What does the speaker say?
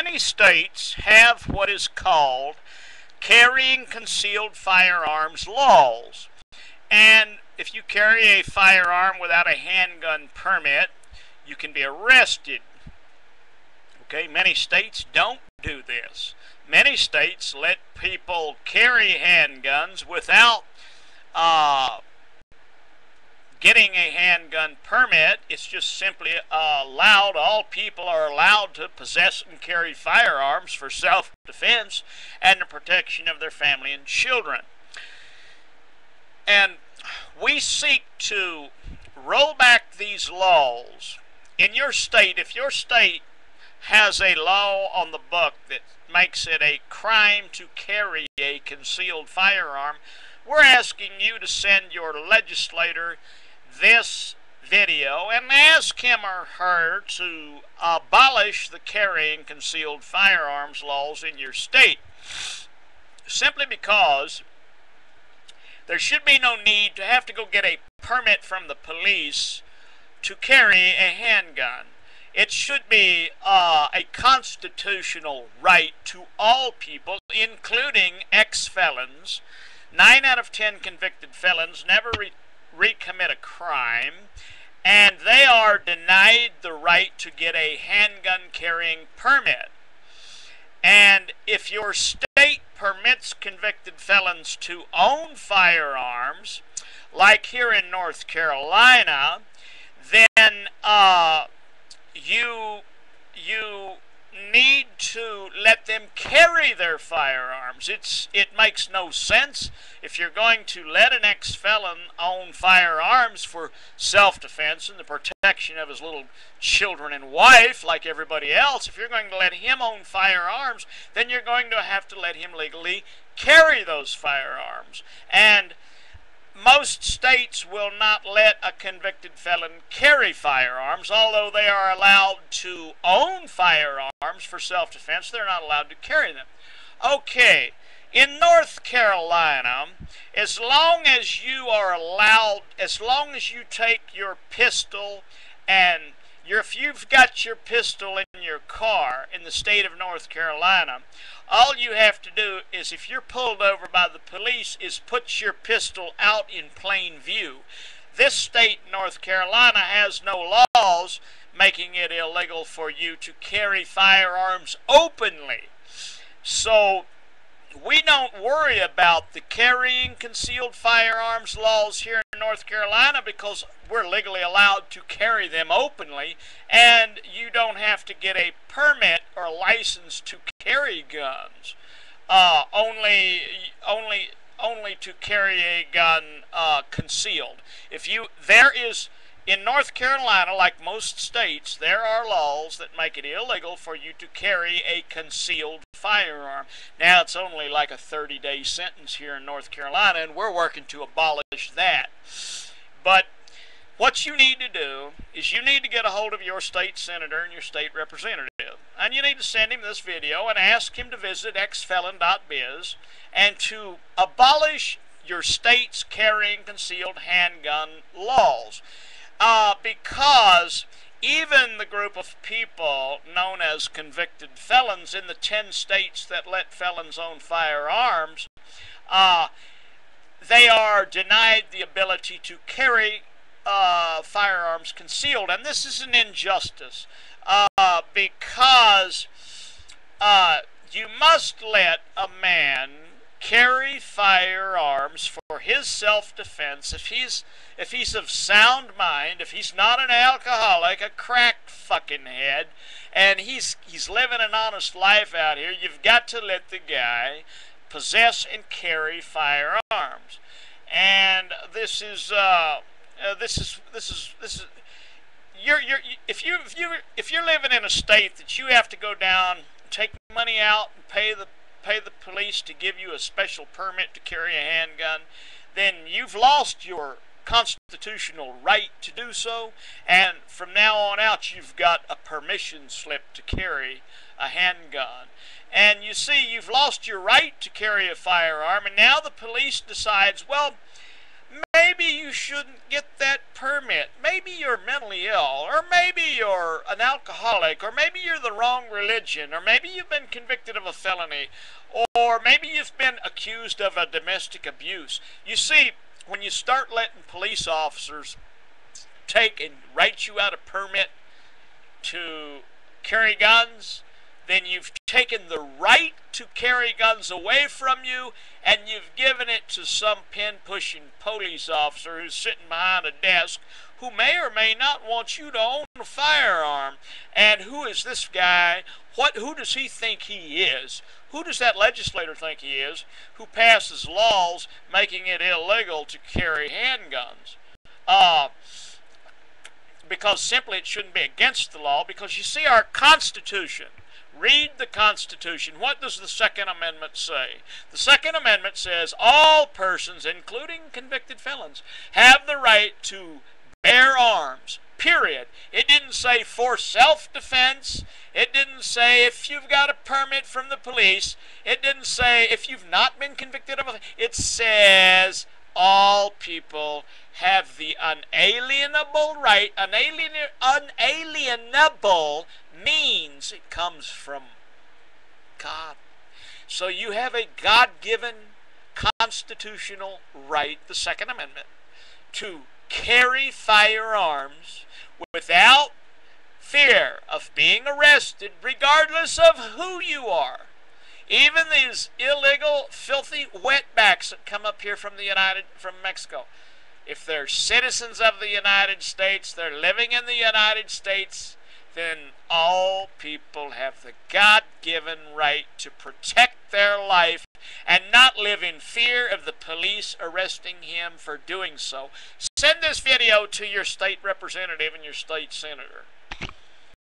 many states have what is called carrying concealed firearms laws. And if you carry a firearm without a handgun permit, you can be arrested. Okay, many states don't do this. Many states let people carry handguns without getting a handgun permit. It's just simply allowed. All people are allowed to possess and carry firearms for self-defense and the protection of their family and children. And we seek to roll back these laws in your state. If your state has a law on the book that makes it a crime to carry a concealed firearm, we're asking you to send your legislator this video and ask him or her to abolish the carrying concealed firearms laws in your state. Simply because there should be no need to have to go get a permit from the police to carry a handgun. It should be a constitutional right to all people, including ex-felons. 9 out of 10 convicted felons never recommit a crime, and they are denied the right to get a handgun carrying permit. And if your state permits convicted felons to own firearms, like here in North Carolina, then you need to let them carry their firearms. It makes no sense if you're going to let an ex-felon own firearms for self-defense and the protection of his little children and wife like everybody else. If you're going to let him own firearms, then you're going to have to let him legally carry those firearms. And most states will not let a convicted felon carry firearms. Although they are allowed to own firearms for self-defense, they're not allowed to carry them. Okay, in North Carolina, as long as you are allowed, as long as you take your pistol and if you've got your pistol in your car in the state of North Carolina, all you have to do is, if you're pulled over by the police, is put your pistol out in plain view. This state, North Carolina, has no laws making it illegal for you to carry firearms openly. So we don't worry about the carrying concealed firearms laws here in North Carolina because we're legally allowed to carry them openly, and you don't have to get a permit or a license to carry guns. Only to carry a gun concealed. In North Carolina, like most states, there are laws that make it illegal for you to carry a concealed firearm. Now, it's only like a 30-day sentence here in North Carolina, and we're working to abolish that. But what you need to do is you need to get a hold of your state senator and your state representative. And you need to send him this video and ask him to visit exfelon.biz and to abolish your state's carrying concealed handgun laws. Because even the group of people known as convicted felons in the 10 states that let felons own firearms, they are denied the ability to carry firearms concealed. And this is an injustice because you must let a man carry firearms for his self-defense if he's of sound mind, if he's not an alcoholic, a crack fucking head, and he's living an honest life out here. You've got to let the guy possess and carry firearms. And if you're living in a state that you have to go down, take money out, and pay the police to give you a special permit to carry a handgun, then you've lost your constitutional right to do so, and from now on out you've got a permission slip to carry a handgun. And you see, you've lost your right to carry a firearm, and now the police decides, well, maybe you shouldn't get that permit. Maybe you're mentally ill, or maybe you're an alcoholic, or maybe you're the wrong religion, or maybe you've been convicted of a felony, or maybe you've been accused of a domestic abuse. You see, when you start letting police officers take and write you out a permit to carry guns, then you've taken the right to carry guns away from you, and you've given it to some pin-pushing police officer who's sitting behind a desk who may or may not want you to own a firearm. And who is this guy? Who does he think he is? Who does that legislator think he is who passes laws making it illegal to carry handguns? Because simply it shouldn't be against the law, because you see our Constitution. Read the Constitution. What does the Second Amendment say? The Second Amendment says all persons, including convicted felons, have the right to bear arms, period. It didn't say for self-defense. It didn't say if you've got a permit from the police. It didn't say if you've not been convicted of a... It says all people have the unalienable right. Unalienable means it comes from God. So you have a God-given constitutional right, the Second Amendment, to carry firearms without fear of being arrested, regardless of who you are. Even these illegal, filthy wetbacks that come up here from Mexico. If they're citizens of the United States, they're living in the United States, then all people have the God-given right to protect their life and not live in fear of the police arresting him for doing so. Send this video to your state representative and your state senator.